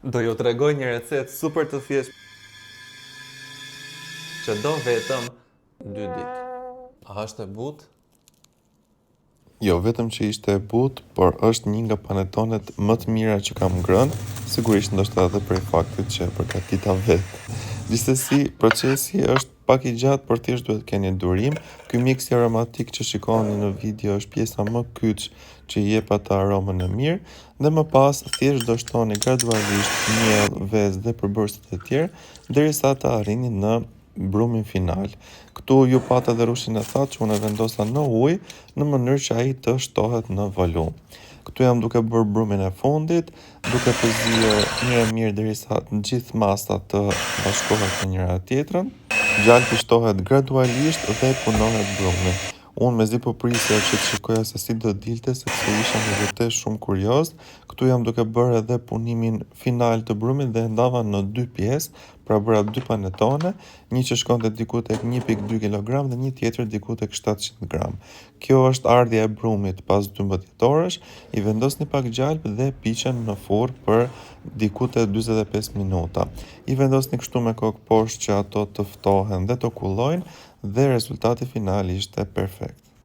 Do ju tregoj një recetë super të thjeshtë që do vetëm 2 ditë. A është e butë? Jo vetëm që ishte e butë, por është një nga panetonet më të mira që kam ngrënë, sigurisht ndoshta edhe prej faktit që e përgatita vetë. Gjithsesi, procesi është pak i gjatë, por thjesht duhet keni durim. Ky miksi aromatik që shikoni në video është pjesa më kyç që i jep atë aromën e mirë, dhe më pas thjesht do shtoni gradualisht miell, vezë dhe përbërësit e tjerë derisa ta arrini në brumin final. Këtu ju pata dhe rushin e thatë që unë e vendosa në ujë në mënyrë që ai të shtohet në volum. Këtu jam duke bërë brumin e fundit, duke përzierë mirë derisa gjithë masa të bashkohet me njëra tjetrën. Gjalpi shtohet gradualisht dhe punohet brumi. Unë mezi po prisja që të shikoja se si do dilte, sepse isha në vërtet shumë kurioz. Këtu jam duke bërë edhe punimin final të brumit dhe ndava në 2 pjesë, pra bëra 2 panetone, një që shkonte diku tek 1.2 kg dhe një tjetër diku tek 700 gram. Kjo është ardhja e brumit pas 12 orësh, i vendosni pak gjalp dhe piqen në furrë për diku te 45 minuta. I vendosni kështu me kokë poshtë që ato të ftohen dhe të kullojnë, dhe rezultati final ishte perfekt.